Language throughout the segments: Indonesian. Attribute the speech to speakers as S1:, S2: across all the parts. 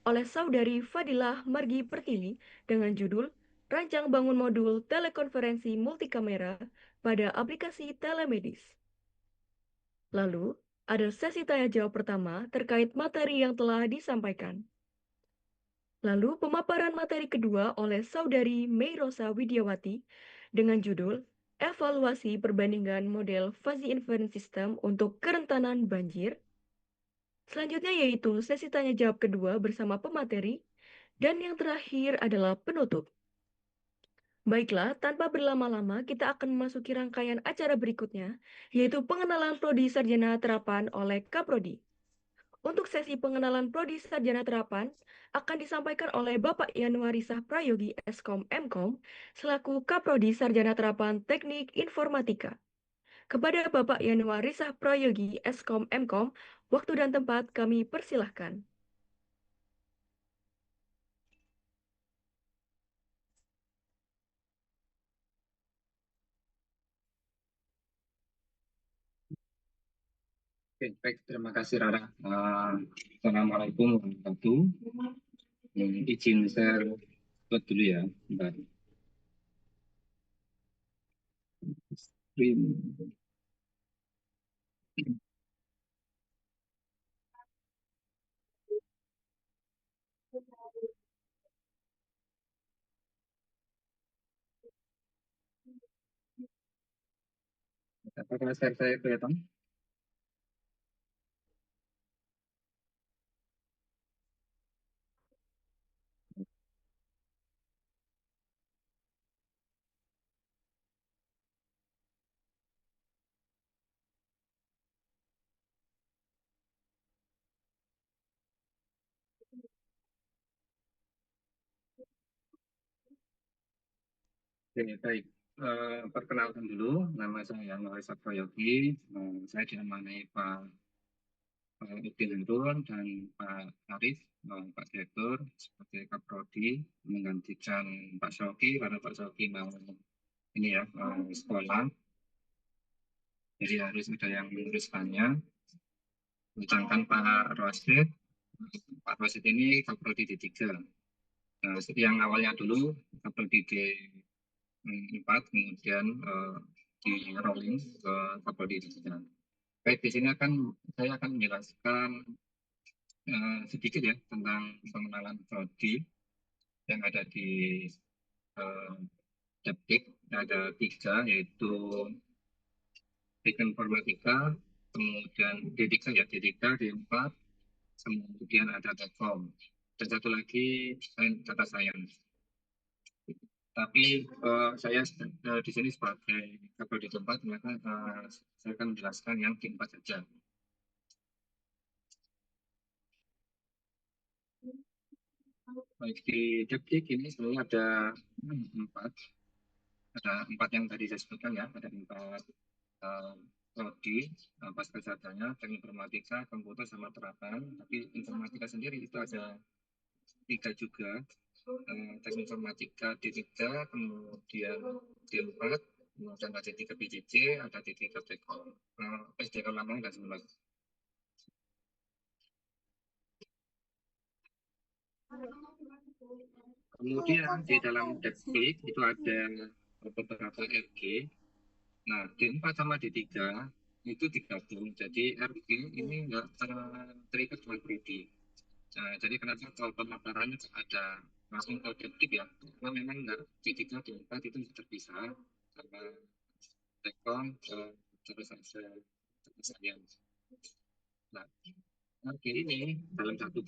S1: oleh saudari Fadilah Margi Pertiwi dengan judul Rancang Bangun Modul Telekonferensi Multikamera pada Aplikasi Telemedis. Lalu, ada sesi tanya jawab pertama terkait materi yang telah disampaikan. Lalu, pemaparan materi kedua oleh saudari Mei Rosa Widiawati dengan judul Evaluasi Perbandingan Model Fuzzy Inference System untuk Kerentanan Banjir. Selanjutnya yaitu sesi tanya jawab kedua bersama pemateri, dan yang terakhir adalah penutup. Baiklah, tanpa berlama-lama kita akan memasuki rangkaian acara berikutnya, yaitu pengenalan Prodi Sarjana Terapan oleh Kaprodi. Untuk sesi pengenalan Prodi Sarjana Terapan akan disampaikan oleh Bapak Yanuarisah Prayogi Eskom Mkom selaku Kaprodi Sarjana Terapan Teknik Informatika. Kepada Bapak Yanuarisah Prayogi Eskom Mkom, waktu dan tempat kami persilahkan.
S2: Oke, baik, terima kasih Rara. Assalamualaikum warahmatullahi wabarakatuh. Izin share slide dulu ya, bentar. Screen. Apakah share saya kelihatan? Oke, baik. Perkenalkan dulu, nama saya Noisa Prayogi. Saya ditemani Pak Udin Harun dan Pak Arif, Pak Direktur sebagai Kaprodi, menggantikan Pak Shoki karena Pak Shoki mau ini ya sekolah, jadi harus ada yang menguruskannya. Sedangkan Pak Rosid, Pak Rosid ini Kaprodi D3. Nah, yang awalnya dulu Kaprodi D4, kemudian di rolling ke Kaprodi D3. Baik, di sini saya akan menjelaskan sedikit ya tentang pengenalan prodi yang ada di uh, Depdik. Ada tiga, yaitu Teknik Informatika, kemudian D3 ya, D3, D4, kemudian ada Telkom, dan satu lagi data science. Tapi saya di sini sebagai kabel di tempat, maka saya akan menjelaskan yang di empat saja. Baik, di Depdik ini sebenarnya empat, ada empat yang tadi saya sebutkan ya, ada empat prodi, pasca sarjana, teknik informatika, komputer sama terapan. Tapi informatika sendiri itu ada tiga juga, teknik informatika D3, kemudian D4, kemudian ada D3 PJJ, ada D3 Tekom, SDK lama dan sebagainya. Kemudian di dalam Depdik itu ada beberapa RG. Nah, D4 sama D3 itu digabung. Jadi RG ini nggak terikat dengan prodi. Nah, jadi kenapa kalau pemaparannya ada langsung ke Depdik ya? Karena memang nggak D3, D4 itu terpisah sama Tekom, terus ada Nah, RG ini dalam satu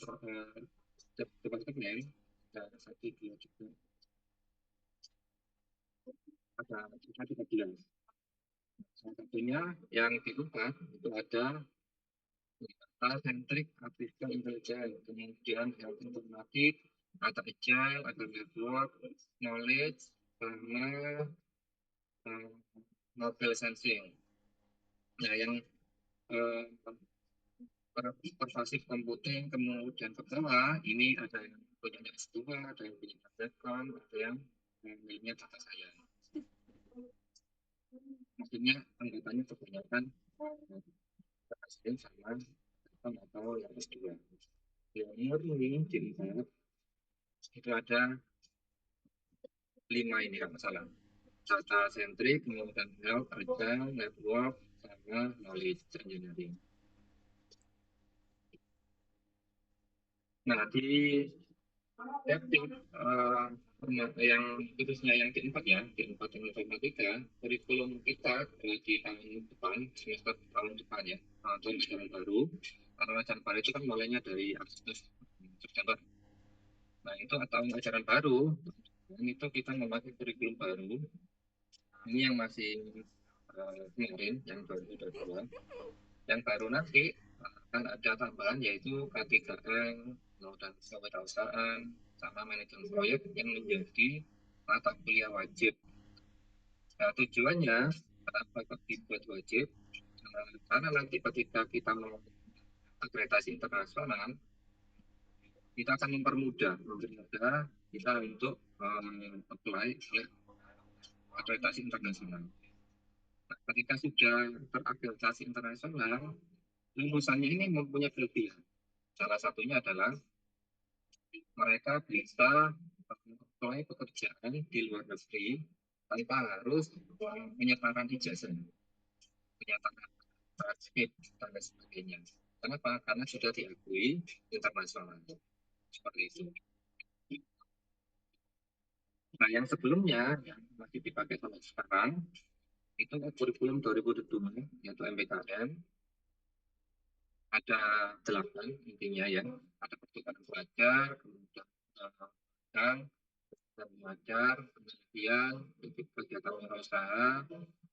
S2: departemen ada satu dua tiga ada 13. Salah satunya yang keempat itu ada data centric artificial intelligence, kemudian health informatik, ada agile, ada network, knowledge, sama uh, mobile sensing. Nah, yang uh, pervasive computing, kemudian ke bawah, ini ada yang punya S2, ada yang punya background, ada yang punya data science. Maksudnya anggapannya kebanyakan presiden sama atau yang S2. yang murni di empat itu ada 5 ini kalau salah. Data centric, kemudian health, agile, network, sama knowledge engineering. Nah, di Deptik yang khususnya yang keempat ya, keempat yang informatika, kurikulum kita di tahun depan, semester tahun depan ya, tahun ajaran baru. Karena ajaran baru itu kan mulainya dari Agustus September. Nah, itu tahun ajaran baru, dan itu kita memakai kurikulum baru. Ini yang masih kemarin, yang 2022. Yang baru nanti akan ada tambahan yaitu K3N, dan kewirausahaan, sama manajemen proyek yang menjadi mata kuliah wajib. Nah, tujuannya kenapa kok dibuat wajib? Karena nanti ketika kita mau akreditasi internasional, kita akan mempermudah kita untuk apply akreditasi internasional. Nah, ketika sudah terakreditasi internasional, lulusannya ini mempunyai kelebihan. Salah satunya adalah mereka bisa apply pekerjaan di luar negeri tanpa harus menyertakan ijazah, menyatakan transkrip dan lain sebagainya. Kenapa? Karena sudah diakui internasional. Seperti itu. Nah, yang sebelumnya yang masih dipakai sampai sekarang itu kurikulum 2002 yaitu MBKM ada 8 intinya ya. Ada pertukaran pelajar, kemudian dan belajar, kemudian kegiatan wirausaha,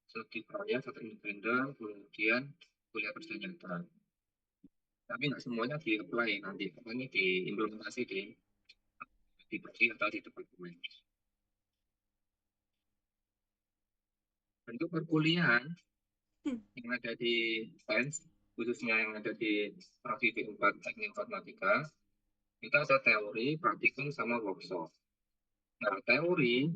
S2: studi proyek atau independen, kemudian kuliah kerja nyata. Tapi nggak semuanya di-apply nanti, apa ini diimplementasi di prodi atau di departemen. Bentuk perkuliahan yang ada di sains, khususnya yang ada di prodi D4 Teknik Informatika, itu ada teori, praktikum, sama workshop. Nah, teori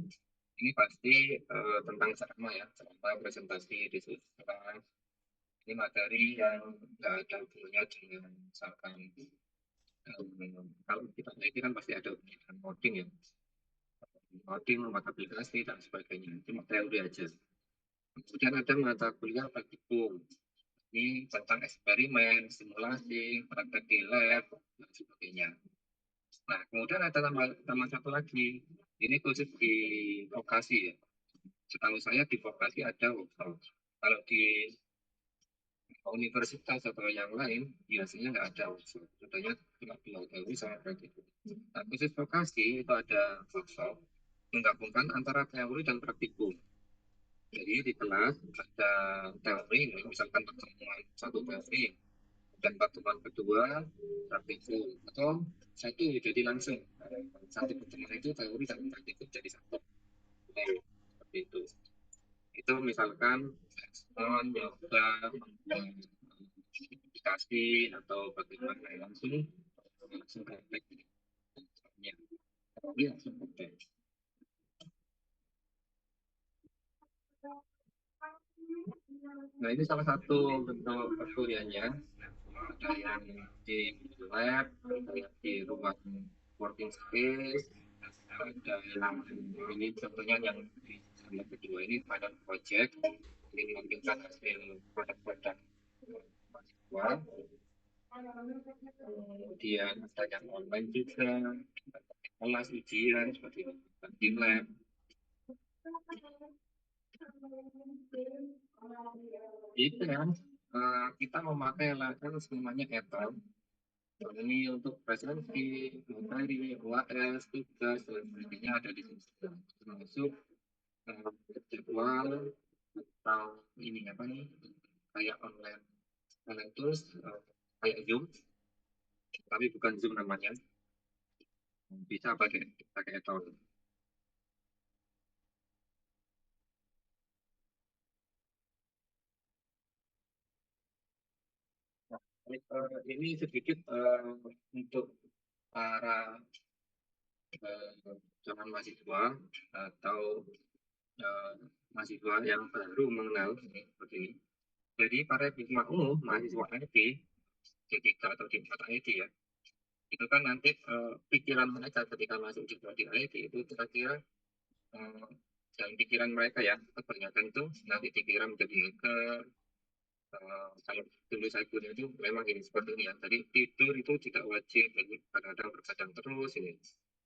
S2: ini pasti tentang ceramah ya, ceramah presentasi di sekolah. Ini materi yang nggak ada hubungannya dengan misalkan kalau kita IT kan pasti ada hubungan coding ya, coding, membuat aplikasi dan sebagainya. Cuma teori aja. Kemudian ada mata kuliah praktikum. Ini tentang eksperimen, simulasi, praktek di lab, dan sebagainya. Nah, kemudian ada tambah satu lagi. Ini khusus di vokasi ya. Setahu saya di vokasi ada workshop. Kalau di universitas atau yang lain biasanya nggak ada workshop. Adanya cuma dua teori sama praktikum. Nah, khusus vokasi itu ada workshop menggabungkan antara teori dan praktikum. Jadi di kelas ada teori, misalkan pertemuan satu teori dan pertemuan kedua praktikum atau satu jadi langsung satu pertemuan itu teori dan praktikum jadi satu. Nah, seperti itu. Itu misalkan respon, yoga, aplikasi atau bagaimana langsung praktek. Ya, teori langsung praktek. Nah, ini salah satu bentuk perkuliahannya. Ada yang di lab, ada yang di ruang working space, ada yang ini contohnya yang di yang kedua ini pada project ini menampilkan hasil produk-produk mahasiswa. Kemudian ada yang online juga, kelas ujian seperti itu, di lab. Itu kan kita memakai kan semuanya etal. Ini untuk presensi, materi, UAS, tugas, dan sebagainya ada di sini. Termasuk jadwal atau ini apa nih, kayak online online tools, kayak Zoom, tapi bukan Zoom namanya. Bisa pakai pakai etal. Nah, ini sedikit untuk para calon mahasiswa atau eh, mahasiswa yang baru mengenal ini seperti ini. Jadi para mahasiswa umum, mahasiswa IT, D3 atau D4 IT ya, itu kan nanti pikiran mereka ketika masuk di prodi IT itu kira-kira eh, jalan pikiran mereka ya kebanyakan itu nanti dikira menjadi hacker. Kalau dulu saya kuliah itu memang ini seperti ini ya. Tadi tidur itu tidak wajib, jadi kadang-kadang berkadang terus ini,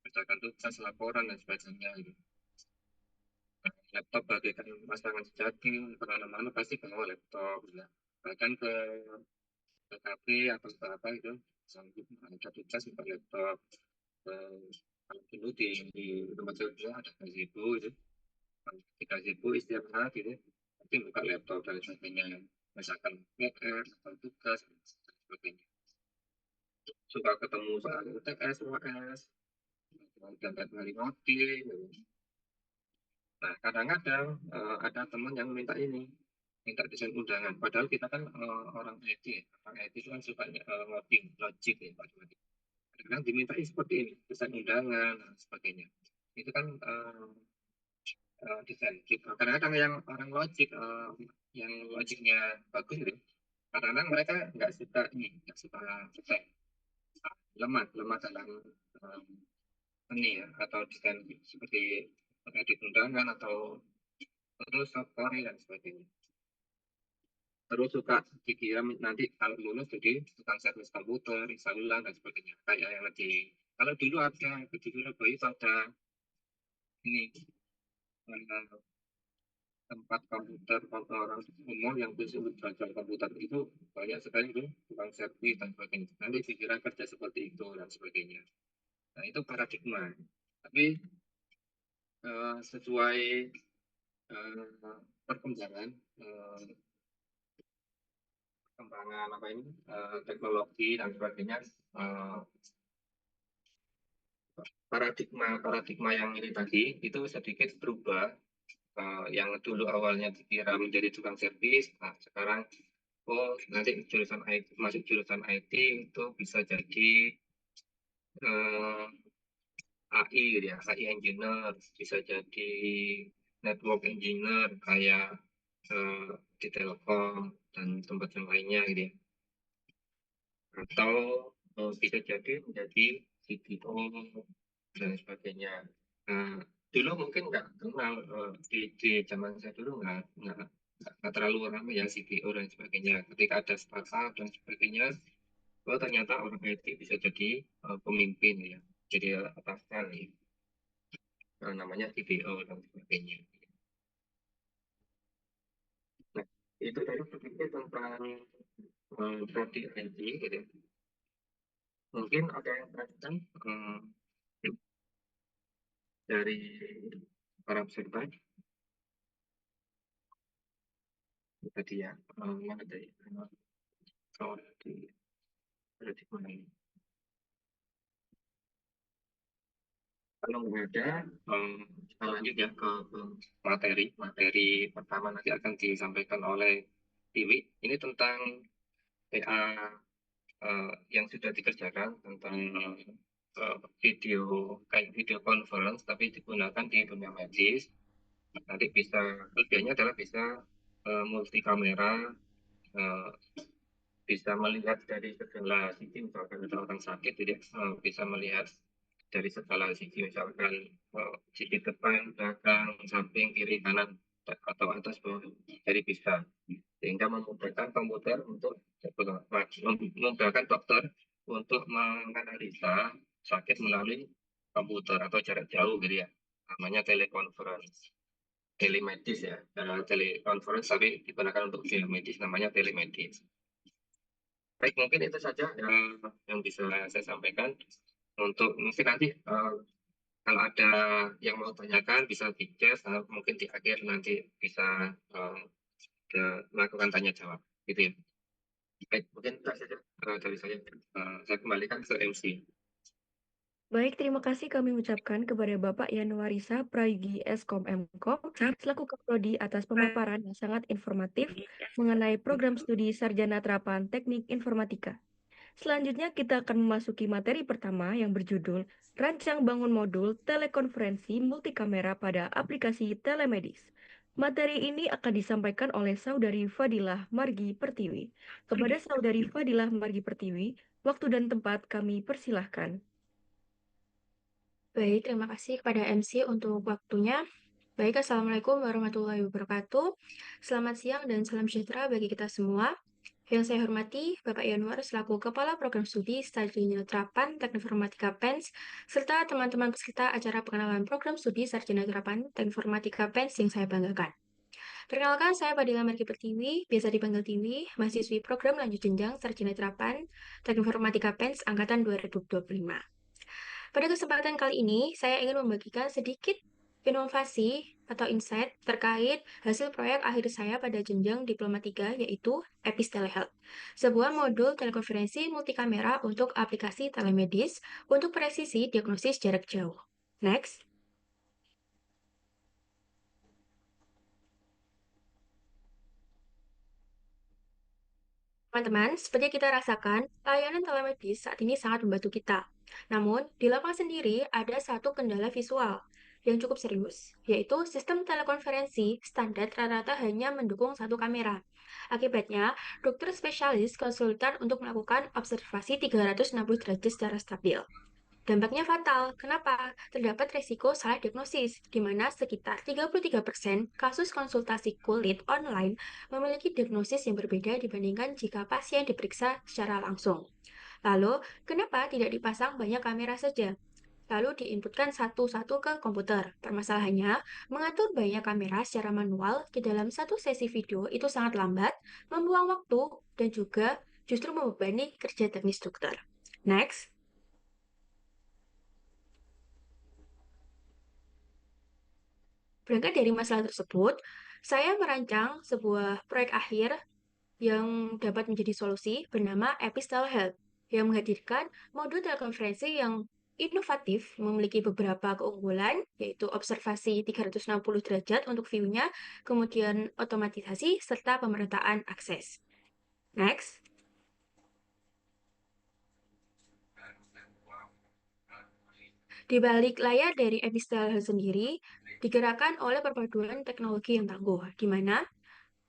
S2: kerjakan tugas, laporan dan sebagainya. Gitu. Laptop bagaikan pasangan sejati, kemana-mana pasti bawa laptop. Ya. Bahkan ke kafe atau ke apa itu, sanggup ada tugas untuk laptop. Kalau dulu di tempat kerja ada gazebo itu, di gazebo istirahat gitu, nanti buka laptop dan sebagainya. Misalkan PR atau tugas dan sebagainya. Suka ketemu soal UTS, UAS, dan hari notif. Nah, kadang-kadang ada teman yang minta ini, minta desain undangan. Padahal kita kan orang IT, ya. Orang IT itu kan suka ngoding, logik ya, Pak. Kadang diminta seperti ini, desain undangan dan sebagainya. Itu kan desain. Kadang-kadang yang orang logik, yang logiknya bagus itu, kadang-kadang mereka nggak suka ini, nggak suka desain, lemah, lemah dalam um, seni ya, atau desain seperti edit undangan atau terus software dan sebagainya. Terus suka dikira nanti kalau lulus jadi tukang servis komputer, install ulang dan sebagainya. Kayak yang lagi kalau dulu ada di Surabaya itu ada ini tempat komputer orang umum yang khusus untuk belajar komputer itu banyak sekali itu tukang servis dan sebagainya. Nanti dikira kerja seperti itu dan sebagainya. Nah itu paradigma. Tapi sesuai perkembangan perkembangan apa ini teknologi dan sebagainya, eh, paradigma paradigma yang ini tadi itu sedikit berubah. Yang dulu awalnya dikira menjadi tukang servis, nah sekarang oh nanti jurusan IT, masuk jurusan IT itu bisa jadi AI gitu ya, AI engineer, bisa jadi network engineer kayak eh, di Telkom dan tempat yang lainnya gitu ya. Atau bisa jadi menjadi CTO dan sebagainya. Nah, dulu mungkin nggak kenal di zaman saya dulu nggak terlalu ramai ya CTO dan sebagainya. Ketika ada startup dan sebagainya, oh ternyata orang IT bisa jadi pemimpin ya, jadi atasan ya. Namanya CTO dan sebagainya. Nah, itu tadi sedikit tentang prodi IT gitu. Ya. Mungkin ada yang perhatikan dari para peserta tadi ya, mana tadi? Oh, di mana ini? Kalau nggak ada, kita lanjut ya ke materi. Materi pertama nanti akan disampaikan oleh Tiwi. Ini tentang PA yang sudah dikerjakan tentang video kayak video conference tapi digunakan di dunia medis. Nanti bisa kelebihannya adalah bisa multi kamera, eh, bisa melihat dari segala sisi, misalkan ada orang sakit jadi bisa melihat dari segala sisi, misalkan sisi depan, belakang, samping, kiri, kanan, atau atas, bawah, jadi bisa sehingga memudahkan komputer untuk memudahkan dokter untuk menganalisa sakit melalui komputer atau jarak jauh gitu ya, namanya teleconference, telemedis ya, teleconference tapi digunakan untuk telemedis, namanya telemedis. Baik, mungkin itu saja yang bisa saya sampaikan. Untuk mungkin nanti kalau ada yang mau tanyakan bisa di chat, mungkin di akhir nanti bisa melakukan tanya jawab, gitu ya. Baik, mungkin itu saja dari saya. Saya kembalikan ke MC.
S1: Baik, terima kasih kami ucapkan kepada Bapak Yanuarisa Prayogi Eskom Mkom selaku Kaprodi atas pemaparan yang sangat informatif mengenai program studi Sarjana Terapan Teknik Informatika. Selanjutnya kita akan memasuki materi pertama yang berjudul Rancang Bangun Modul Telekonferensi Multikamera pada Aplikasi Telemedis. Materi ini akan disampaikan oleh Saudari Fadilah Margi Pertiwi. Kepada Saudari Fadilah Margi Pertiwi, Waktu dan tempat kami persilahkan.
S3: Baik, terima kasih kepada MC untuk waktunya. Baik, Assalamualaikum warahmatullahi wabarakatuh. Selamat siang dan salam sejahtera bagi kita semua. Yang saya hormati, Bapak Yanuar selaku Kepala Program Studi Sarjana Terapan Teknik Informatika PENS, serta teman-teman peserta acara pengenalan Program Studi Sarjana Terapan Teknik Informatika PENS yang saya banggakan. Perkenalkan, saya Fadila Marki Pertiwi, biasa dipanggil Tiwi, mahasiswi program lanjut jenjang Sarjana Terapan Teknik Informatika PENS Angkatan 2025. Pada kesempatan kali ini, saya ingin membagikan sedikit inovasi atau insight terkait hasil proyek akhir saya pada jenjang Diploma 3, yaitu EPIS Telehealth, sebuah modul telekonferensi multikamera untuk aplikasi telemedis untuk presisi diagnosis jarak jauh. Next. Teman-teman, seperti kita rasakan, layanan telemedis saat ini sangat membantu kita. Namun, di lapangan sendiri ada satu kendala visual yang cukup serius, yaitu sistem telekonferensi standar rata-rata hanya mendukung satu kamera. Akibatnya, dokter spesialis kesulitan untuk melakukan observasi 360 derajat secara stabil. Dampaknya fatal. Kenapa? Terdapat resiko salah diagnosis, di mana sekitar 33% kasus konsultasi kulit online memiliki diagnosis yang berbeda dibandingkan jika pasien diperiksa secara langsung. Lalu, kenapa tidak dipasang banyak kamera saja? Lalu diinputkan satu-satu ke komputer. Permasalahannya, mengatur banyak kamera secara manual di dalam satu sesi video itu sangat lambat, membuang waktu, dan juga justru membebani kerja teknis dokter. Next. Berangkat dari masalah tersebut, saya merancang sebuah proyek akhir yang dapat menjadi solusi bernama Epis Telehealth, yang menghadirkan modul telekonferensi yang inovatif, memiliki beberapa keunggulan, yaitu observasi 360 derajat untuk view-nya, kemudian otomatisasi, serta pemerataan akses. Next. Di balik layar dari Epis Telehealth sendiri, digerakkan oleh perpaduan teknologi yang tangguh, di mana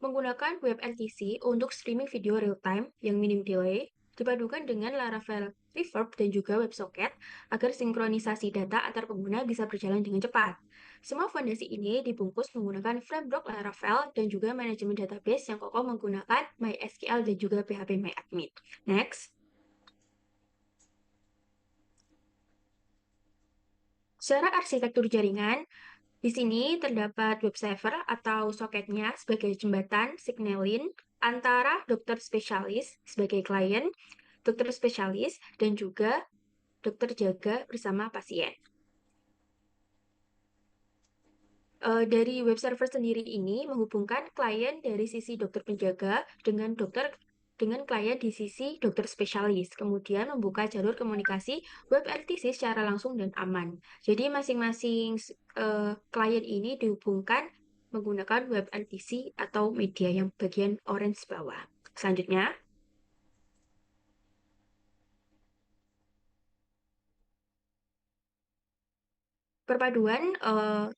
S3: menggunakan WebRTC untuk streaming video real-time yang minim delay, dipadukan dengan Laravel Reverb dan juga WebSocket agar sinkronisasi data antar pengguna bisa berjalan dengan cepat. Semua fondasi ini dibungkus menggunakan framework Laravel dan juga manajemen database yang kokoh menggunakan MySQL dan juga PHP MyAdmin. Next. Secara arsitektur jaringan, di sini terdapat web server atau soketnya sebagai jembatan signalin antara dokter spesialis sebagai klien, dokter spesialis, dan juga dokter jaga bersama pasien. Dari web server sendiri ini menghubungkan klien dari sisi dokter penjaga dengan klien di sisi dokter spesialis, kemudian membuka jalur komunikasi web RTC secara langsung dan aman. Jadi masing-masing klien ini dihubungkan menggunakan web RTC atau media yang bagian orange bawah. Selanjutnya, perpaduan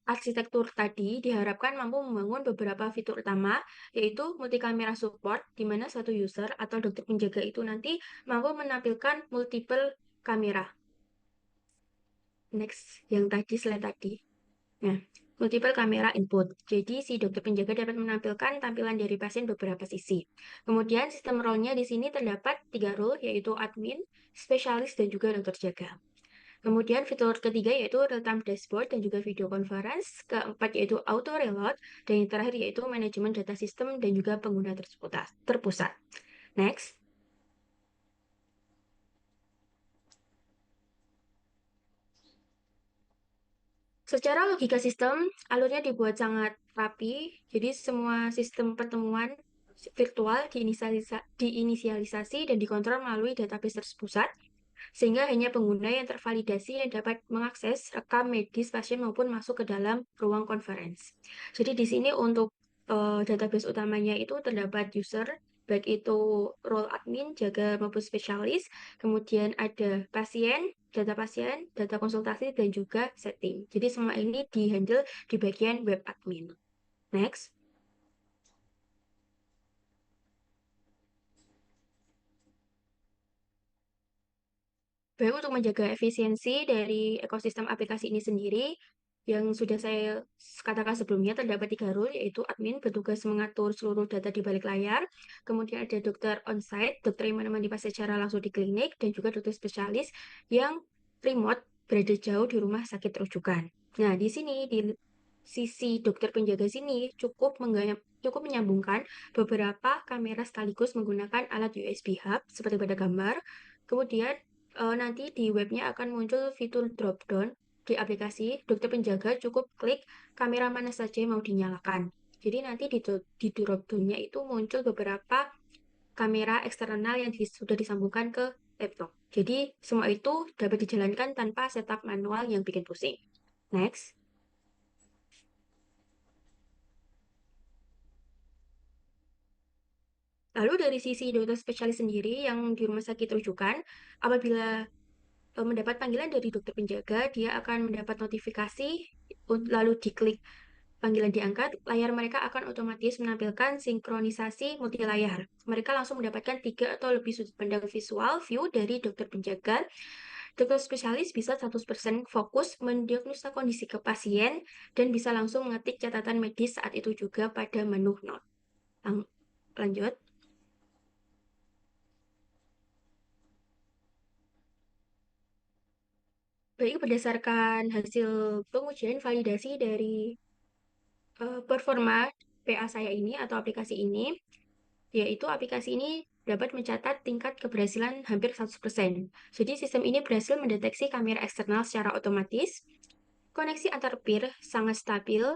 S3: arsitektur tadi diharapkan mampu membangun beberapa fitur utama, yaitu multikamera support, di mana suatu user atau dokter penjaga itu nanti mampu menampilkan multiple kamera. Next, yang tadi, slide tadi. Nah, multiple kamera input. Jadi, si dokter penjaga dapat menampilkan tampilan dari pasien beberapa sisi. Kemudian, sistem role-nya di sini terdapat 3 role, yaitu admin, spesialis, dan juga dokter jaga. Kemudian fitur ketiga yaitu real-time dashboard dan juga video conference. Keempat yaitu auto reload. Dan yang terakhir yaitu manajemen data sistem dan juga pengguna terpusat. Next. Secara logika sistem, alurnya dibuat sangat rapi. Jadi semua sistem pertemuan virtual diinisialisasi dan dikontrol melalui database terpusat, sehingga hanya pengguna yang tervalidasi yang dapat mengakses rekam medis pasien maupun masuk ke dalam ruang conference. Jadi di sini untuk database utamanya itu terdapat user, baik itu role admin, jaga maupun spesialis, kemudian ada pasien, data konsultasi, dan juga setting. Jadi semua ini dihandle di bagian web admin. Next. Baik, untuk menjaga efisiensi dari ekosistem aplikasi ini sendiri, yang sudah saya katakan sebelumnya, terdapat 3 role, yaitu admin bertugas mengatur seluruh data di balik layar, kemudian ada dokter on-site, dokter yang menemani pasien secara langsung di klinik, dan juga dokter spesialis yang remote berada jauh di rumah sakit rujukan. Nah, di sini di sisi dokter penjaga sini cukup menyambungkan beberapa kamera sekaligus menggunakan alat USB hub seperti pada gambar. Kemudian nanti di webnya akan muncul fitur drop-down di aplikasi. Dokter penjaga cukup klik kamera mana saja yang mau dinyalakan. Jadi nanti di drop-down-nya itu muncul beberapa kamera eksternal yang sudah disambungkan ke laptop. Jadi semua itu dapat dijalankan tanpa setup manual yang bikin pusing. Next. Lalu dari sisi dokter spesialis sendiri yang di rumah sakit rujukan, apabila mendapat panggilan dari dokter penjaga, dia akan mendapat notifikasi, lalu diklik panggilan diangkat, layar mereka akan otomatis menampilkan sinkronisasi multi layar. Mereka langsung mendapatkan 3 atau lebih sudut pandang visual view dari dokter penjaga. Dokter spesialis bisa 100% fokus mendiagnosa kondisi ke pasien dan bisa langsung mengetik catatan medis saat itu juga pada menu note. Lanjut. Baik, berdasarkan hasil pengujian validasi dari performa PA saya ini atau aplikasi ini, yaitu aplikasi ini dapat mencatat tingkat keberhasilan hampir 100%. Jadi sistem ini berhasil mendeteksi kamera eksternal secara otomatis, koneksi antar peer sangat stabil,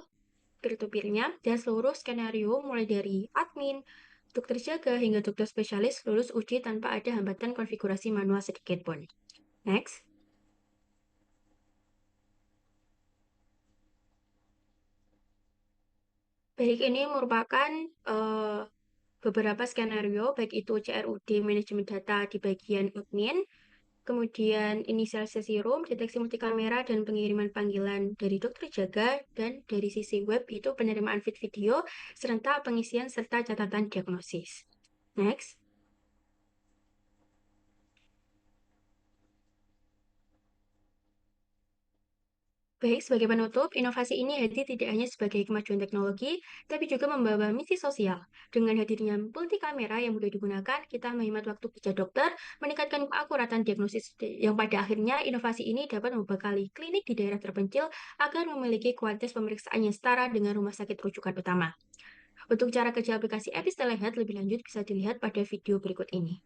S3: peer-to-peer-nya, dan seluruh skenario mulai dari admin, dokter jaga, hingga dokter spesialis lulus uji tanpa ada hambatan konfigurasi manual sedikit pun. Next. Baik, ini merupakan beberapa skenario, baik itu CRUD, manajemen data di bagian admin, kemudian inisialisasi room, deteksi multikamera, dan pengiriman panggilan dari dokter jaga, dan dari sisi web itu penerimaan feed video, serta pengisian serta catatan diagnosis. Next. Baik, sebagai penutup, inovasi ini hadir tidak hanya sebagai kemajuan teknologi, tapi juga membawa misi sosial. Dengan hadirnya multi kamera yang mudah digunakan, kita menghemat waktu kerja dokter, meningkatkan keakuratan diagnosis, yang pada akhirnya inovasi ini dapat membekali klinik di daerah terpencil agar memiliki kualitas pemeriksaan yang setara dengan rumah sakit rujukan utama. Untuk cara kerja aplikasi Epic Telehealth lebih lanjut bisa dilihat pada video berikut ini.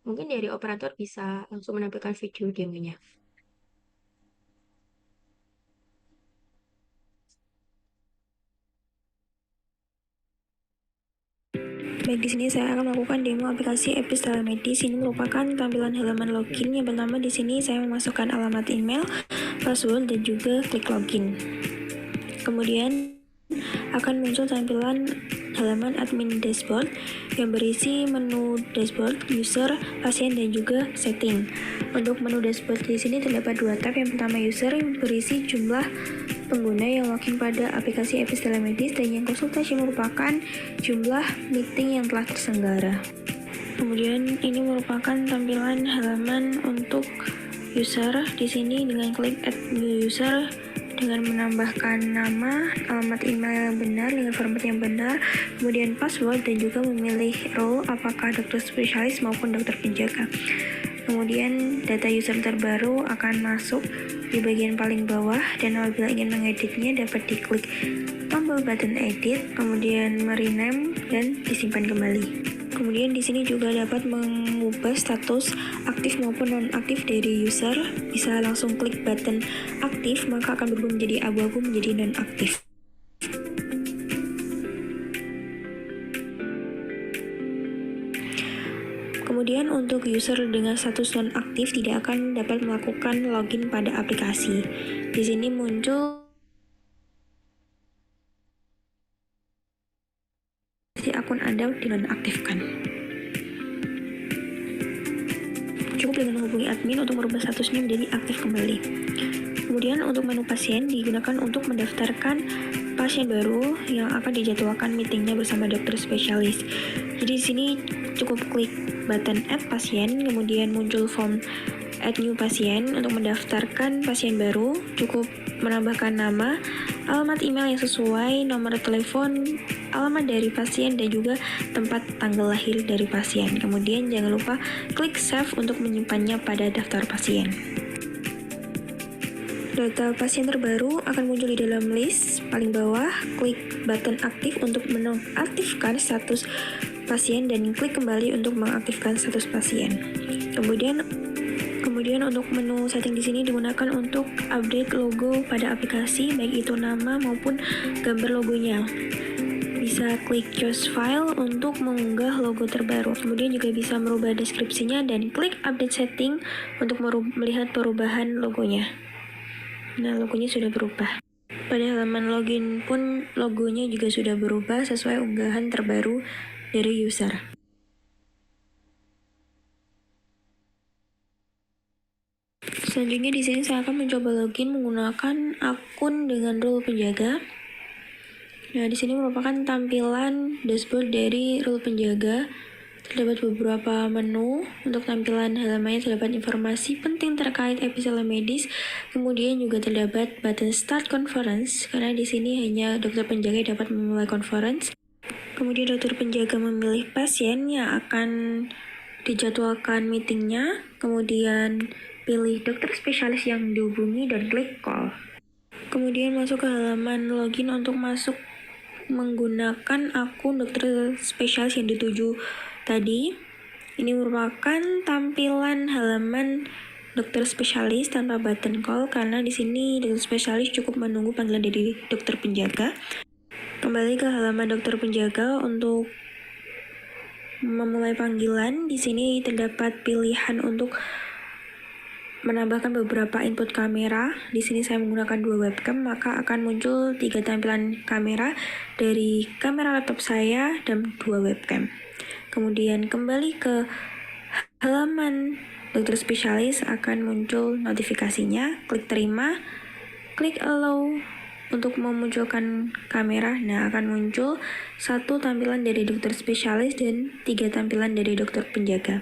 S3: Mungkin dari operator bisa langsung menampilkan video demonya.
S4: Baik, di sini saya akan melakukan demo aplikasi Epic Telemedis. Ini merupakan tampilan halaman login. Yang pertama di sini saya memasukkan alamat email, password, dan juga klik login. Kemudian akan muncul tampilan halaman admin dashboard yang berisi menu dashboard, user, pasien, dan juga setting. Untuk menu dashboard di sini terdapat 2 tab. Yang pertama user yang berisi jumlah pengguna yang login pada aplikasi Epic Telemedis, dan yang konsultasi merupakan jumlah meeting yang telah terselenggara. Kemudian ini merupakan tampilan halaman untuk user. Di sini dengan klik add new user, dengan menambahkan nama, alamat email yang benar dengan format yang benar, kemudian password, dan juga memilih role apakah dokter spesialis maupun dokter penjaga. Kemudian data user terbaru akan masuk di bagian paling bawah, dan apabila ingin mengeditnya dapat diklik tombol button edit, kemudian merename dan disimpan kembali. Kemudian di sini juga dapat mengubah status aktif maupun non-aktif dari user. Bisa langsung klik button aktif, maka akan berubah menjadi abu-abu menjadi non-aktif. Kemudian untuk user dengan status non-aktif tidak akan dapat melakukan login pada aplikasi. Di sini muncul si akun Anda dinonaktifkan. Cukup dengan menghubungi admin untuk merubah statusnya menjadi aktif kembali. Kemudian untuk menu pasien digunakan untuk mendaftarkan pasien baru yang akan dijadwalkan meetingnya bersama dokter spesialis. Jadi di sini cukup klik button add pasien, kemudian muncul form add new pasien. Untuk mendaftarkan pasien baru, cukup menambahkan nama, alamat email yang sesuai, nomor telepon, alamat dari pasien, dan juga tempat tanggal lahir dari pasien. Kemudian jangan lupa klik save untuk menyimpannya pada daftar pasien. Data pasien terbaru akan muncul di dalam list paling bawah. Klik button aktif untuk menonaktifkan status pasien dan klik kembali untuk mengaktifkan status pasien. Kemudian untuk menu setting di sini digunakan untuk update logo pada aplikasi, baik itu nama maupun gambar logonya. Bisa klik choose file untuk mengunggah logo terbaru. Kemudian juga bisa merubah deskripsinya dan klik update setting untuk melihat perubahan logonya. Nah, logonya sudah berubah. Pada halaman login pun logonya juga sudah berubah sesuai unggahan terbaru dari user. Selanjutnya di sini saya akan mencoba login menggunakan akun dengan role penjaga. Nah, di sini merupakan tampilan dashboard dari role penjaga. Terdapat beberapa menu. Untuk tampilan halamannya terdapat informasi penting terkait episode medis. Kemudian juga terdapat button start conference karena di sini hanya dokter penjaga dapat memulai conference. Kemudian dokter penjaga memilih pasien yang akan dijadwalkan meetingnya. Kemudian pilih dokter spesialis yang dihubungi dan klik call. Kemudian masuk ke halaman login untuk masuk menggunakan akun dokter spesialis yang dituju tadi. Ini merupakan tampilan halaman dokter spesialis tanpa button call karena di sini dokter spesialis cukup menunggu panggilan dari dokter penjaga. Kembali ke halaman dokter penjaga untuk memulai panggilan. Di sini terdapat pilihan untuk menambahkan beberapa input kamera. Di sini saya menggunakan 2 webcam, maka akan muncul 3 tampilan kamera dari kamera laptop saya dan 2 webcam. Kemudian kembali ke halaman dokter spesialis akan muncul notifikasinya. Klik terima, klik allow untuk memunculkan kamera. Nah, akan muncul 1 tampilan dari dokter spesialis dan 3 tampilan dari dokter penjaga.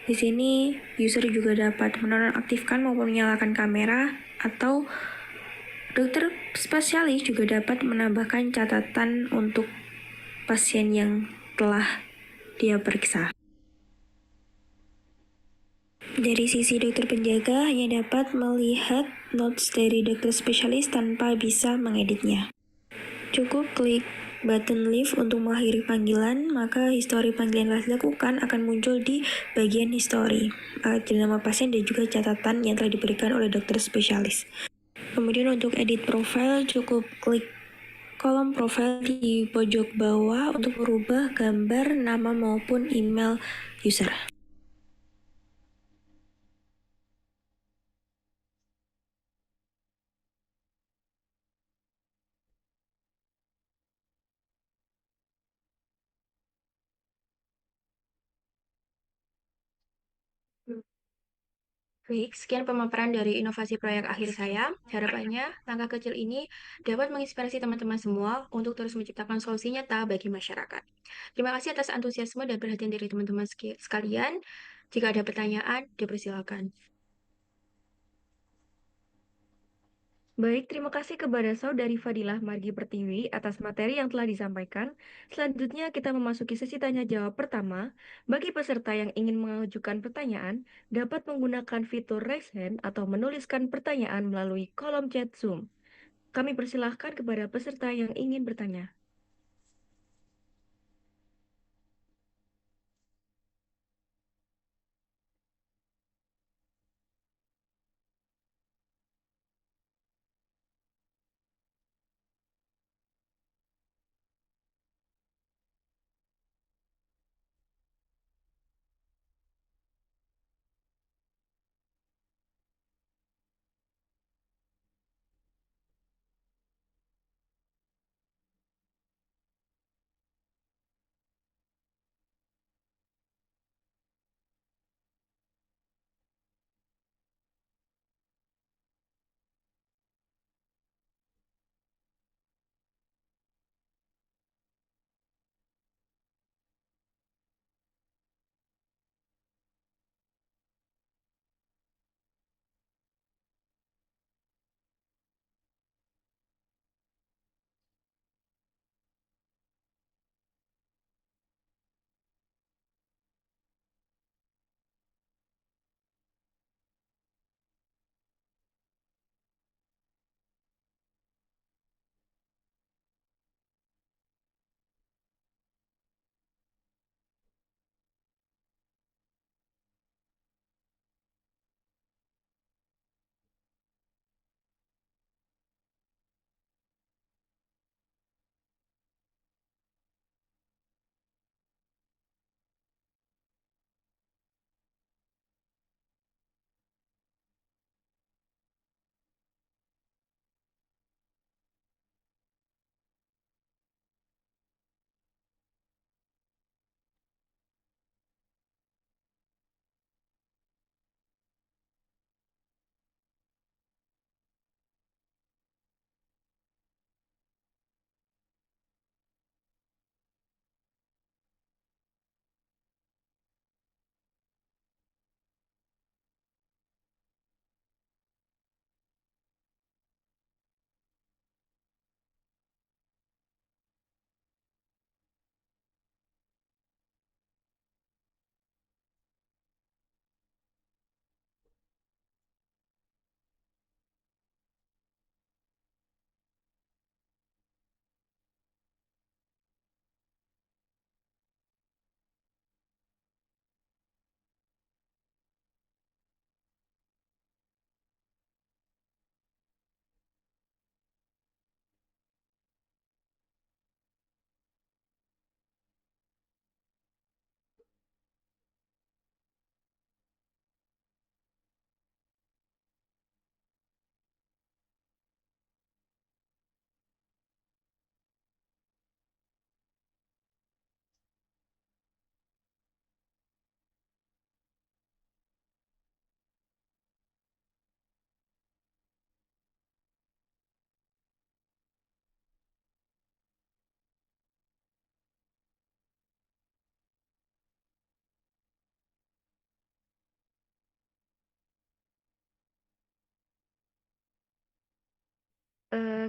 S4: Di sini user juga dapat menonaktifkan maupun menyalakan kamera, atau dokter spesialis juga dapat menambahkan catatan untuk pasien yang telah dia periksa. Dari sisi dokter penjaga hanya dapat melihat notes dari dokter spesialis tanpa bisa mengeditnya. Cukup klik button leave untuk mengakhiri panggilan, maka histori panggilan yang telah dilakukan akan muncul di bagian histori, nama pasien dan juga catatan yang telah diberikan oleh dokter spesialis. Kemudian untuk edit profile, cukup klik kolom profile di pojok bawah untuk merubah gambar, nama maupun email user.
S3: Baik, sekian pemaparan dari inovasi proyek akhir saya. Harapannya, langkah kecil ini dapat menginspirasi teman-teman semua untuk terus menciptakan solusi nyata bagi masyarakat. Terima kasih atas antusiasme dan perhatian dari teman-teman sekalian. Jika ada pertanyaan, dipersilakan.
S1: Baik, terima kasih kepada Saudari Fadilah Margi Pertiwi atas materi yang telah disampaikan. Selanjutnya kita memasuki sesi tanya jawab pertama. Bagi peserta yang ingin mengajukan pertanyaan, dapat menggunakan fitur raise hand atau menuliskan pertanyaan melalui kolom chat Zoom. Kami persilahkan kepada peserta yang ingin bertanya.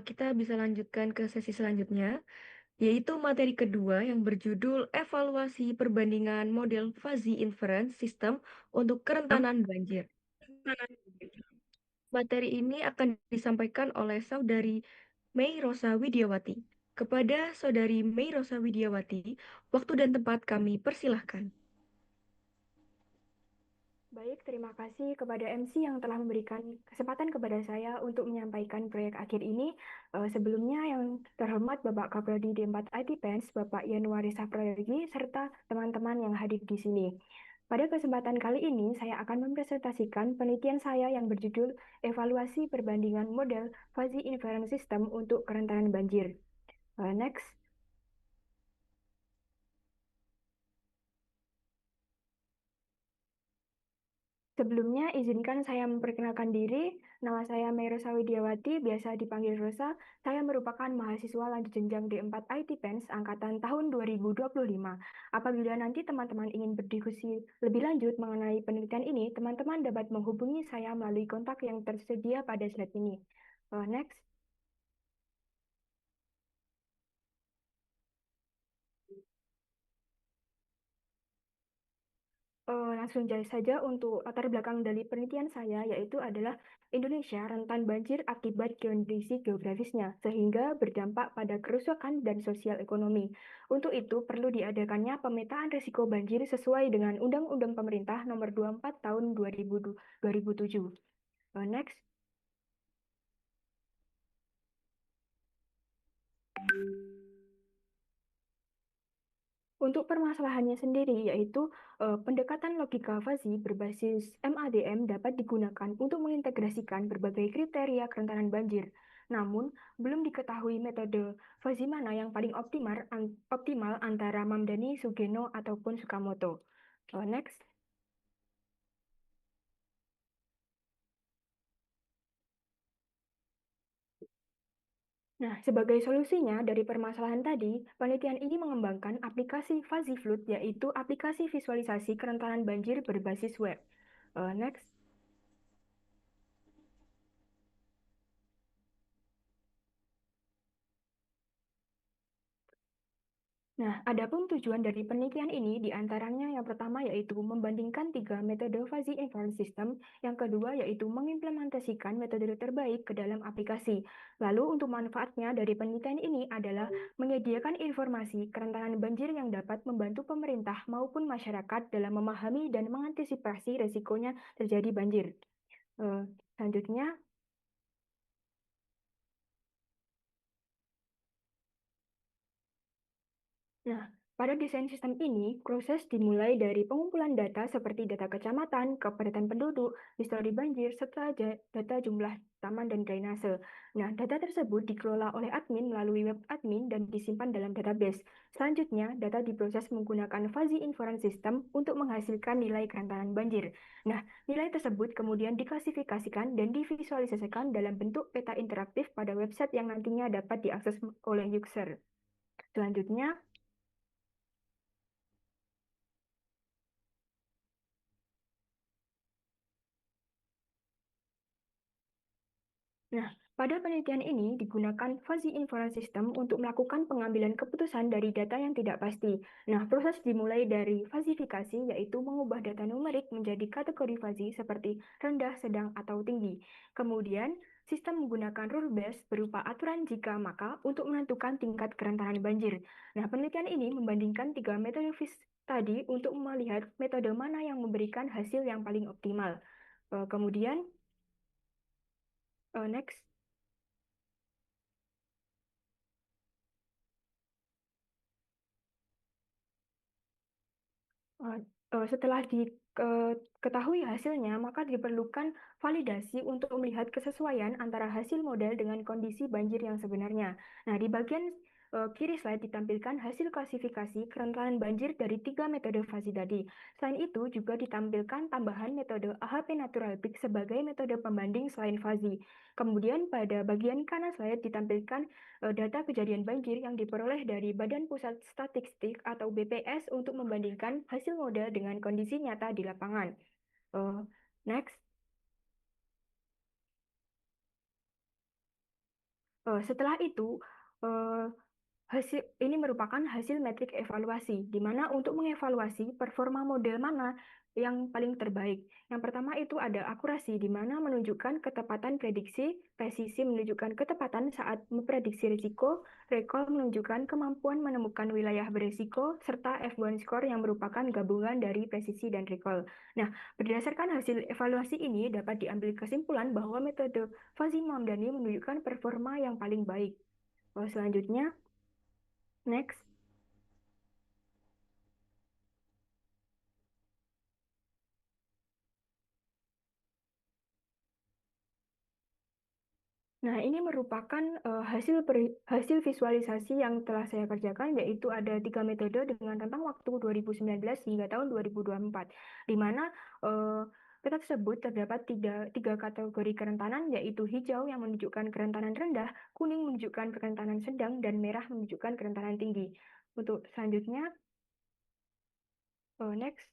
S1: Kita bisa lanjutkan ke sesi selanjutnya, yaitu materi kedua yang berjudul Evaluasi Perbandingan Model Fuzzy Inference System untuk Kerentanan Banjir. Materi ini akan disampaikan oleh Saudari Mei Rosa Widiawati. Kepada Saudari Mei Rosa Widiawati, waktu dan tempat kami persilahkan.
S5: Baik, terima kasih kepada MC yang telah memberikan kesempatan kepada saya untuk menyampaikan proyek akhir ini. Sebelumnya yang terhormat Bapak Kaprodi D4 IT Pens, Bapak Yanuari Saproyogi, serta teman-teman yang hadir di sini. Pada kesempatan kali ini, saya akan mempresentasikan penelitian saya yang berjudul Evaluasi Perbandingan Model Fuzzy Inference System untuk Kerentanan Banjir. Next. Sebelumnya, izinkan saya memperkenalkan diri. Nama saya Merosa Widiawati, biasa dipanggil Rosa. Saya merupakan mahasiswa lanjut jenjang D4 IT Pens angkatan tahun 2025. Apabila nanti teman-teman ingin berdiskusi lebih lanjut mengenai penelitian ini, teman-teman dapat menghubungi saya melalui kontak yang tersedia pada slide ini. Next. Langsung saja untuk latar belakang dari penelitian saya, yaitu adalah Indonesia rentan banjir akibat kondisi geografisnya, sehingga berdampak pada kerusakan dan sosial ekonomi. Untuk itu, perlu diadakannya pemetaan risiko banjir sesuai dengan Undang-Undang Pemerintah Nomor 24 Tahun 2007. Next. Untuk permasalahannya sendiri, yaitu pendekatan logika fuzzy berbasis MADM dapat digunakan untuk mengintegrasikan berbagai kriteria kerentanan banjir. Namun, belum diketahui metode fuzzy mana yang paling optimal antara Mamdani, Sugeno, ataupun Sukamoto. Next. Nah, sebagai solusinya dari permasalahan tadi, penelitian ini mengembangkan aplikasi Fuzzy Flood, yaitu aplikasi visualisasi kerentanan banjir berbasis web. Next. Nah, adapun tujuan dari penelitian ini diantaranya yang pertama yaitu membandingkan 3 metode fuzzy inference system, yang kedua yaitu mengimplementasikan metode terbaik ke dalam aplikasi. Lalu untuk manfaatnya dari penelitian ini adalah menyediakan informasi kerentanan banjir yang dapat membantu pemerintah maupun masyarakat dalam memahami dan mengantisipasi resikonya terjadi banjir. Selanjutnya, nah, pada desain sistem ini, proses dimulai dari pengumpulan data seperti data kecamatan, kepadatan penduduk, histori banjir, serta data jumlah taman dan drainase. Nah, data tersebut dikelola oleh admin melalui web admin dan disimpan dalam database. Selanjutnya, data diproses menggunakan fuzzy inference system untuk menghasilkan nilai kerentanan banjir. Nah, nilai tersebut kemudian diklasifikasikan dan divisualisasikan dalam bentuk peta interaktif pada website yang nantinya dapat diakses oleh user. Selanjutnya, nah, pada penelitian ini digunakan fuzzy inference system untuk melakukan pengambilan keputusan dari data yang tidak pasti. Nah, proses dimulai dari fuzzifikasi, yaitu mengubah data numerik menjadi kategori fuzzy seperti rendah, sedang, atau tinggi. Kemudian, sistem menggunakan rule based berupa aturan jika maka untuk menentukan tingkat kerentanan banjir. Nah, penelitian ini membandingkan 3 metode tadi untuk melihat metode mana yang memberikan hasil yang paling optimal. Kemudian, next. Setelah diketahui hasilnya, maka diperlukan validasi untuk melihat kesesuaian antara hasil model dengan kondisi banjir yang sebenarnya. Nah, di bagian kiri slide ditampilkan hasil klasifikasi kerentanan banjir dari 3 metode fuzzy tadi. Selain itu, juga ditampilkan tambahan metode AHP Natural Peak sebagai metode pembanding selain fuzzy. Kemudian pada bagian kanan slide ditampilkan data kejadian banjir yang diperoleh dari Badan Pusat Statistik atau BPS untuk membandingkan hasil model dengan kondisi nyata di lapangan. Next. Setelah itu, ini merupakan hasil metrik evaluasi, di mana untuk mengevaluasi performa model mana yang paling terbaik. Yang pertama itu ada akurasi, di mana menunjukkan ketepatan prediksi, presisi menunjukkan ketepatan saat memprediksi risiko, recall menunjukkan kemampuan menemukan wilayah berisiko, serta F1 score yang merupakan gabungan dari presisi dan recall. Nah, berdasarkan hasil evaluasi ini dapat diambil kesimpulan bahwa metode Fuzzy Mamdani menunjukkan performa yang paling baik. Selanjutnya, next. Nah, ini merupakan hasil visualisasi yang telah saya kerjakan, yaitu ada 3 metode dengan rentang waktu 2019 hingga tahun 2024, di mana peta tersebut terdapat tiga kategori kerentanan, yaitu hijau yang menunjukkan kerentanan rendah, kuning menunjukkan kerentanan sedang, dan merah menunjukkan kerentanan tinggi. Untuk selanjutnya, next.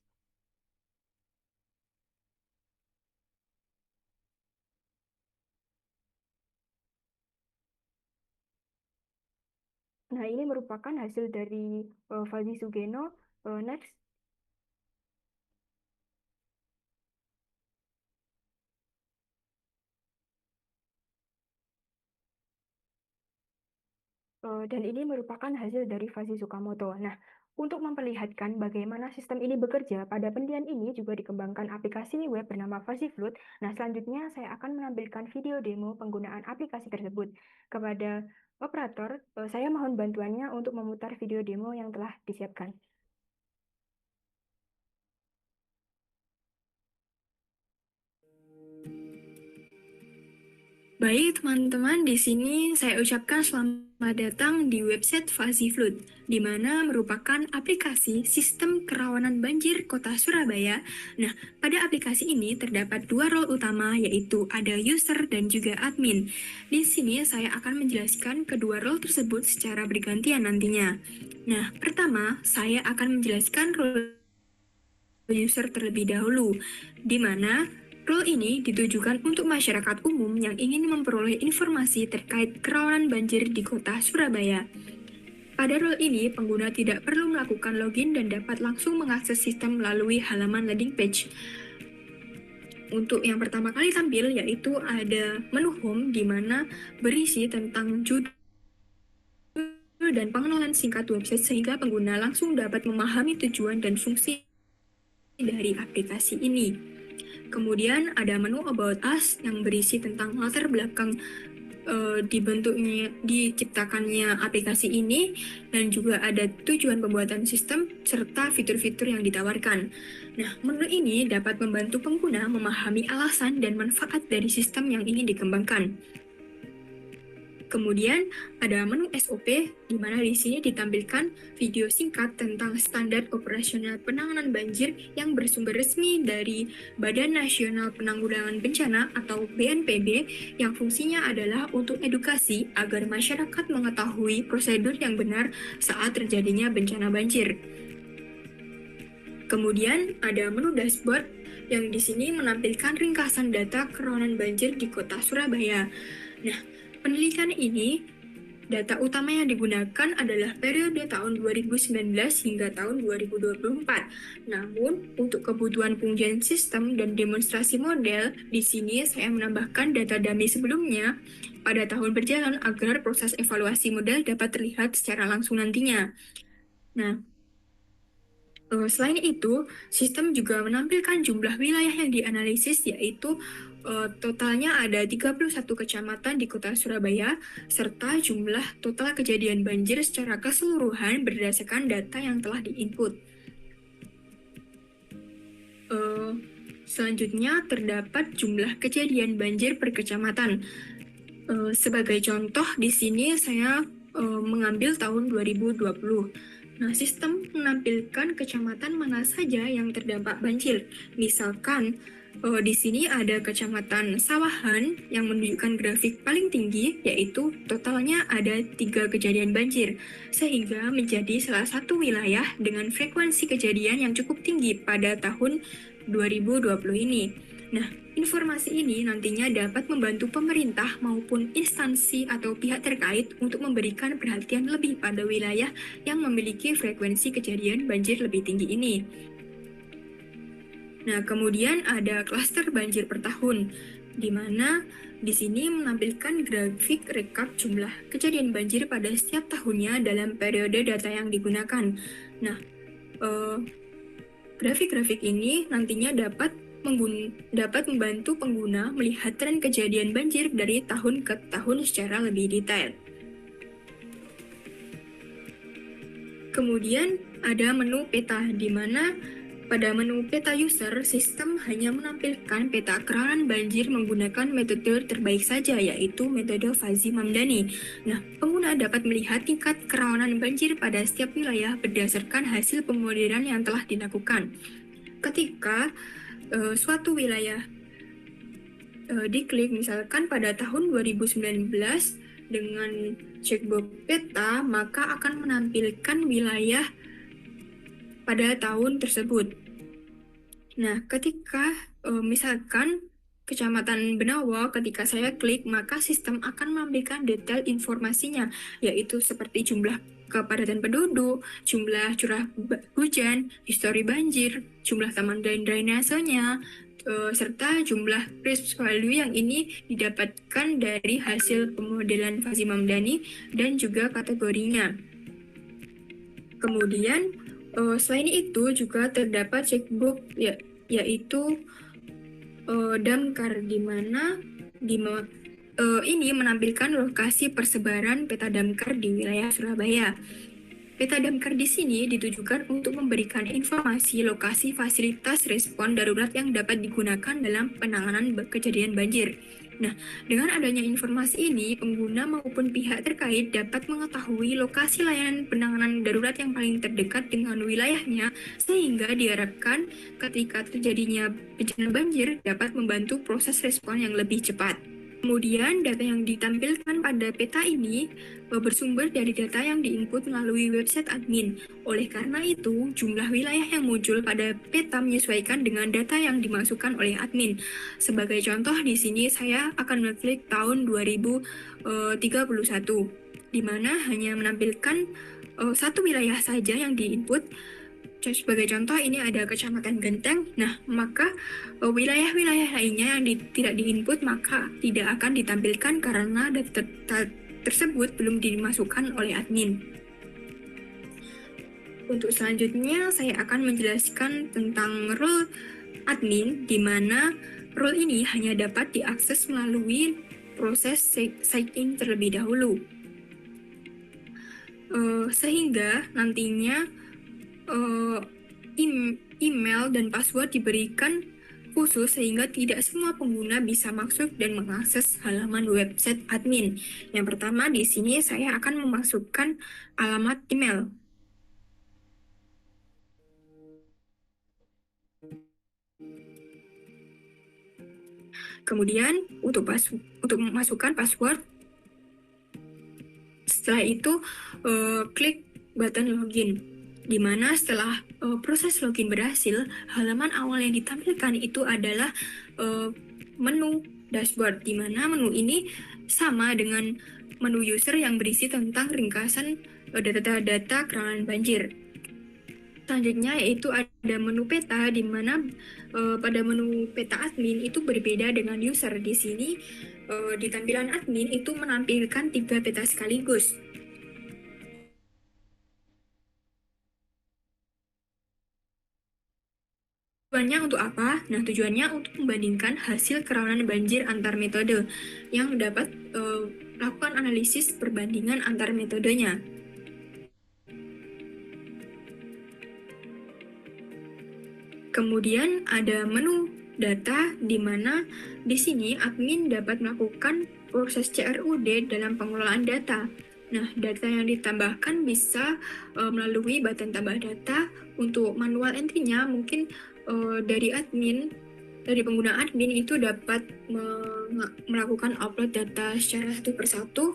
S5: Nah, ini merupakan hasil dari Fuzzy Sugeno. Next. Dan ini merupakan hasil dari Fuzzy Tsukamoto. Nah, untuk memperlihatkan bagaimana sistem ini bekerja, pada penelitian ini juga dikembangkan aplikasi web bernama FuzzyFloat. Nah, selanjutnya saya akan menampilkan video demo penggunaan aplikasi tersebut. Kepada operator, saya mohon bantuannya untuk memutar video demo yang telah disiapkan.
S4: Baik teman-teman, di sini saya ucapkan selamat datang di website FuzzyFloat, di mana merupakan aplikasi sistem kerawanan banjir Kota Surabaya. Nah, pada aplikasi ini terdapat 2 role utama, yaitu ada user dan juga admin. Di sini saya akan menjelaskan kedua role tersebut secara bergantian nantinya. Nah, pertama saya akan menjelaskan role user terlebih dahulu, di mana role ini ditujukan untuk masyarakat umum yang ingin memperoleh informasi terkait kerawanan banjir di Kota Surabaya. Pada role ini, pengguna tidak perlu melakukan login dan dapat langsung mengakses sistem melalui halaman landing page. Untuk yang pertama kali tampil, yaitu ada menu home, di mana berisi tentang judul dan pengenalan singkat website, sehingga pengguna langsung dapat memahami tujuan dan fungsi dari aplikasi ini. Kemudian ada menu About Us yang berisi tentang latar belakang diciptakannya aplikasi ini, dan juga ada tujuan pembuatan sistem serta fitur-fitur yang ditawarkan. Nah, menu ini dapat membantu pengguna memahami alasan dan manfaat dari sistem yang ingin dikembangkan. Kemudian ada menu SOP, di mana di sini ditampilkan video singkat tentang standar operasional penanganan banjir yang bersumber resmi dari Badan Nasional Penanggulangan Bencana atau BNPB, yang fungsinya adalah untuk edukasi agar masyarakat mengetahui prosedur yang benar saat terjadinya bencana banjir. Kemudian ada menu dashboard yang di sini menampilkan ringkasan data kerawanan banjir di Kota Surabaya. Nah, penelitian ini, data utama yang digunakan adalah periode tahun 2019 hingga tahun 2024. Namun, untuk kebutuhan pengujian sistem dan demonstrasi model, di sini saya menambahkan data dummy sebelumnya pada tahun berjalan agar proses evaluasi model dapat terlihat secara langsung nantinya. Nah, selain itu, sistem juga menampilkan jumlah wilayah yang dianalisis, yaitu totalnya ada 31 kecamatan di Kota Surabaya, serta jumlah total kejadian banjir secara keseluruhan berdasarkan data yang telah diinput. Selanjutnya terdapat jumlah kejadian banjir per kecamatan. Sebagai contoh, di sini saya mengambil tahun 2020. Nah, sistem menampilkan kecamatan mana saja yang terdampak banjir. Misalkan, di sini ada Kecamatan Sawahan yang menunjukkan grafik paling tinggi, yaitu totalnya ada 3 kejadian banjir, sehingga menjadi salah satu wilayah dengan frekuensi kejadian yang cukup tinggi pada tahun 2020 ini. Nah, informasi ini nantinya dapat membantu pemerintah maupun instansi atau pihak terkait untuk memberikan perhatian lebih pada wilayah yang memiliki frekuensi kejadian banjir lebih tinggi ini. Nah, kemudian ada klaster banjir per tahun, di mana di sini menampilkan grafik rekap jumlah kejadian banjir pada setiap tahunnya dalam periode data yang digunakan. Nah, grafik-grafik ini nantinya dapat membantu pengguna melihat tren kejadian banjir dari tahun ke tahun secara lebih detail. Kemudian ada menu peta, di mana pada menu peta user, sistem hanya menampilkan peta kerawanan banjir menggunakan metode terbaik saja, yaitu metode Fuzzy Mamdani. Nah, pengguna dapat melihat tingkat kerawanan banjir pada setiap wilayah berdasarkan hasil pemodelan yang telah dilakukan. Ketika suatu wilayah diklik, misalkan pada tahun 2019 dengan checkbox peta, maka akan menampilkan wilayah pada tahun tersebut. Nah, ketika misalkan Kecamatan Benawa, ketika saya klik, maka sistem akan menampilkan detail informasinya, yaitu seperti jumlah kepadatan penduduk, jumlah curah hujan, histori banjir, jumlah taman dan drainasenya, serta jumlah risk value yang ini didapatkan dari hasil pemodelan Fuzzy Mamdani dan juga kategorinya. Kemudian selain itu juga terdapat checkbox yaitu damkar, di mana ini menampilkan lokasi persebaran peta damkar di wilayah Surabaya. Peta damkar di sini ditujukan untuk memberikan informasi lokasi fasilitas respon darurat yang dapat digunakan dalam penanganan kejadian banjir. Nah, dengan adanya informasi ini, pengguna maupun pihak terkait dapat mengetahui lokasi layanan penanganan darurat yang paling terdekat dengan wilayahnya, sehingga diharapkan ketika terjadinya bencana banjir dapat membantu proses respon yang lebih cepat. Kemudian, data yang ditampilkan pada peta ini bersumber dari data yang diinput melalui website admin. Oleh karena itu, jumlah wilayah yang muncul pada peta menyesuaikan dengan data yang dimasukkan oleh admin. Sebagai contoh, di sini saya akan mengklik tahun 2031, di mana hanya menampilkan satu wilayah saja yang diinput. Sebagai contoh, ini ada Kecamatan Genteng. Nah, maka wilayah-wilayah lainnya yang tidak diinput maka tidak akan ditampilkan karena data tersebut belum dimasukkan oleh admin. Untuk selanjutnya, saya akan menjelaskan tentang role admin, di mana role ini hanya dapat diakses melalui proses sign-in terlebih dahulu. Sehingga nantinya email dan password diberikan khusus sehingga tidak semua pengguna bisa masuk dan mengakses halaman website admin. Yang pertama, di sini saya akan memasukkan alamat email. Kemudian untuk memasukkan password, setelah itu klik button login, di mana setelah proses login berhasil, halaman awal yang ditampilkan itu adalah menu dashboard, di mana menu ini sama dengan menu user yang berisi tentang ringkasan data-data kerawanan banjir. Selanjutnya yaitu ada menu peta, di mana pada menu peta admin itu berbeda dengan user. Di sini di tampilan admin itu menampilkan 3 peta sekaligus. Tujuannya untuk apa? Nah, tujuannya untuk membandingkan hasil kerawanan banjir antar metode yang dapat melakukan analisis perbandingan antar metodenya. Kemudian ada menu data, di mana di sini admin dapat melakukan proses CRUD dalam pengelolaan data. Nah, data yang ditambahkan bisa melalui button tambah data. Untuk manual entry-nya mungkin dari pengguna admin itu dapat melakukan upload data secara satu persatu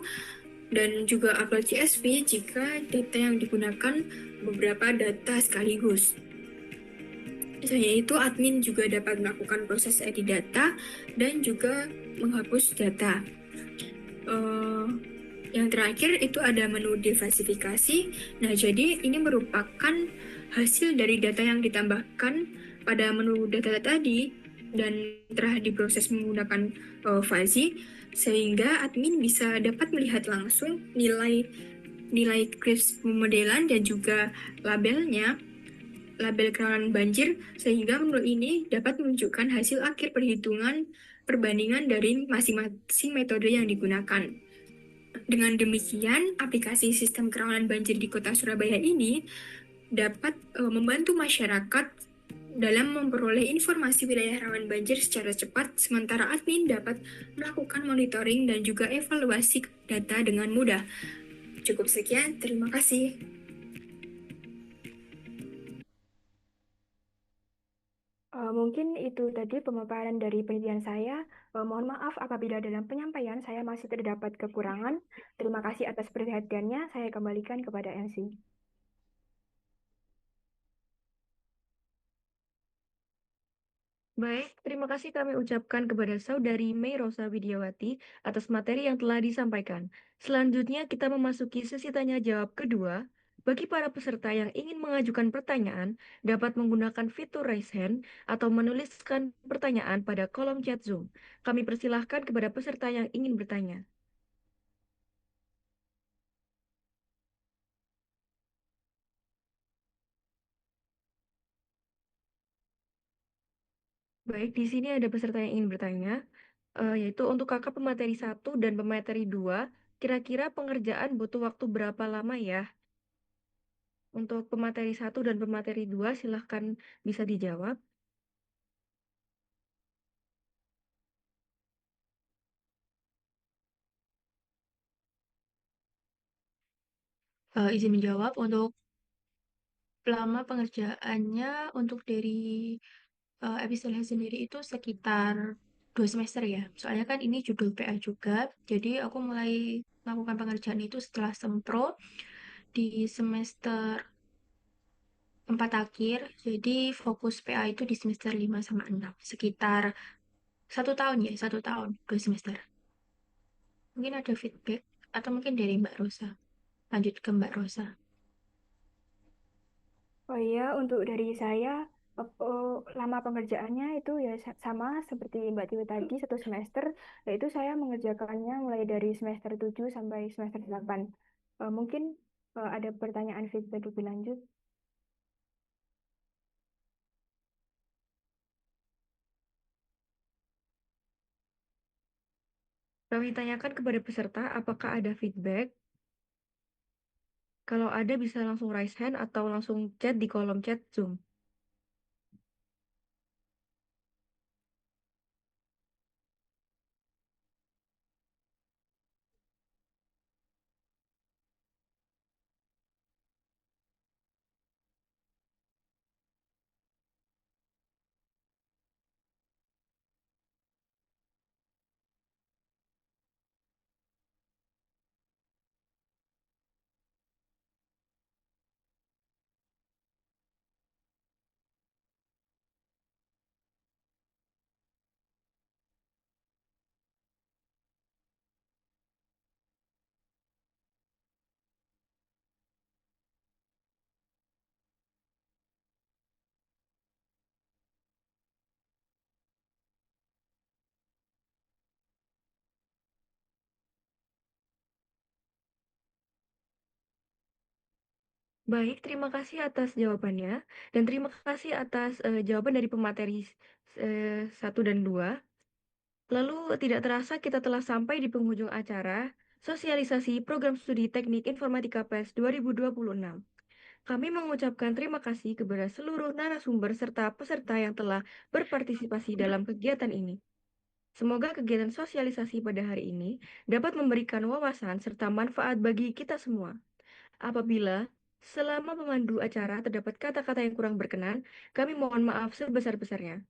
S4: dan juga upload CSV jika data yang digunakan beberapa data sekaligus. Yaitu admin juga dapat melakukan proses edit data dan juga menghapus data. Yang terakhir itu ada menu diversifikasi. Nah, jadi ini merupakan hasil dari data yang ditambahkan pada menu data tadi dan telah diproses menggunakan fuzzy, sehingga admin bisa dapat melihat langsung nilai kris pemodelan dan juga labelnya, label kerawanan banjir, sehingga menu ini dapat menunjukkan hasil akhir perhitungan perbandingan dari masing-masing metode yang digunakan. Dengan demikian, aplikasi sistem kerawanan banjir di Kota Surabaya ini dapat membantu masyarakat dalam memperoleh informasi wilayah rawan banjir secara cepat, sementara admin dapat melakukan monitoring dan juga evaluasi data dengan mudah. Cukup sekian, terima kasih.
S5: Mungkin itu tadi pemaparan dari penelitian saya. Mohon maaf apabila dalam penyampaian saya masih terdapat kekurangan. Terima kasih atas perhatiannya. Saya kembalikan kepada MC.
S1: Baik, terima kasih kami ucapkan kepada Saudari Mei Rosa Widiawati atas materi yang telah disampaikan. Selanjutnya kita memasuki sesi tanya jawab kedua. Bagi para peserta yang ingin mengajukan pertanyaan, dapat menggunakan fitur raise hand atau menuliskan pertanyaan pada kolom chat Zoom. Kami persilahkan kepada peserta yang ingin bertanya. Baik, di sini ada peserta yang ingin bertanya, yaitu untuk kakak pemateri 1 dan pemateri 2, kira-kira pengerjaan butuh waktu berapa lama ya? Untuk pemateri 1 dan pemateri 2, silahkan bisa dijawab.
S3: Izin menjawab, untuk lama pengerjaannya untuk dari epistolnya sendiri itu sekitar 2 semester ya. Soalnya kan ini judul PA juga, jadi aku mulai melakukan pengerjaan itu setelah sempro di semester 4 akhir. Jadi fokus PA itu di semester 5 sama 6. Sekitar 1 tahun ya, 1 tahun, 2 semester. Mungkin ada feedback atau mungkin dari Mbak Rosa. Lanjut ke Mbak Rosa.
S5: Oh iya, untuk dari saya, lama pengerjaannya itu ya sama seperti Mbak Tiwi tadi, 1 semester, yaitu saya mengerjakannya mulai dari semester 7 sampai semester 8. Mungkin ada pertanyaan feedback lebih lanjut.
S1: Kami tanyakan kepada peserta apakah ada feedback. Kalau ada bisa langsung raise hand atau langsung chat di kolom chat Zoom. Baik, terima kasih atas jawabannya. Dan terima kasih atas jawaban dari pemateri 1 dan 2. Lalu tidak terasa kita telah sampai di penghujung acara sosialisasi program studi teknik informatika PES 2026. Kami mengucapkan terima kasih kepada seluruh narasumber serta peserta yang telah berpartisipasi dalam kegiatan ini. Semoga kegiatan sosialisasi pada hari ini dapat memberikan wawasan serta manfaat bagi kita semua. Apabila selama memandu acara terdapat kata-kata yang kurang berkenan, kami mohon maaf sebesar-besarnya.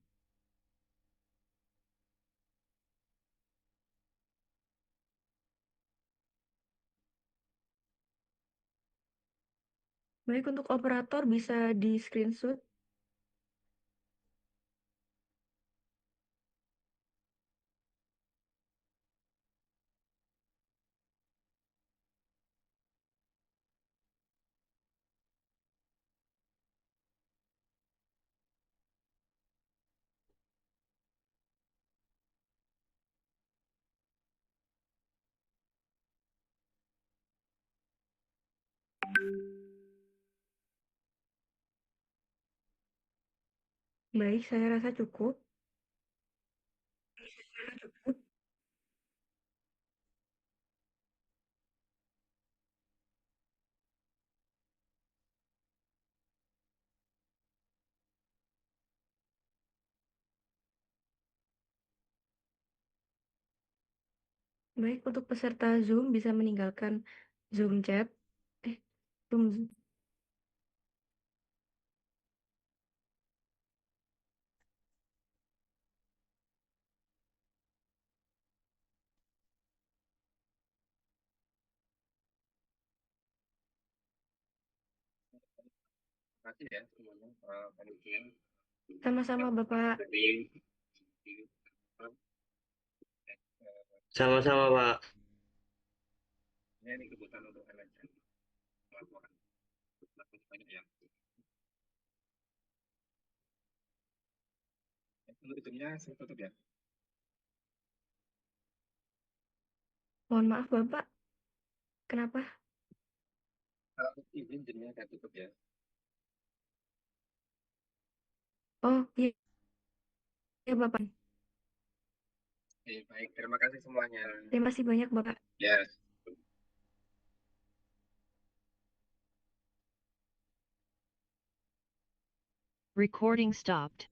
S1: Baik, untuk operator bisa di screenshot. Baik, saya rasa cukup. Baik, untuk peserta Zoom bisa meninggalkan Zoom chat. Zoom.
S2: Terima kasih ya semuanya, panitia.
S1: Sama-sama, Bapak.
S2: Jadi,
S6: Sama-sama, Pak.
S2: ini kebutuhan untuk LSM. Laporan. Laporan banyak ya. Untuk itunya saya tutup ya.
S1: Mohon maaf, Bapak. Kenapa?
S2: Izin jadinya saya tutup ya.
S1: Oh, iya, iya, Bapak.
S2: Baik, terima kasih semuanya.
S1: Terima kasih banyak, Bapak.
S2: Yes.
S7: Recording stopped.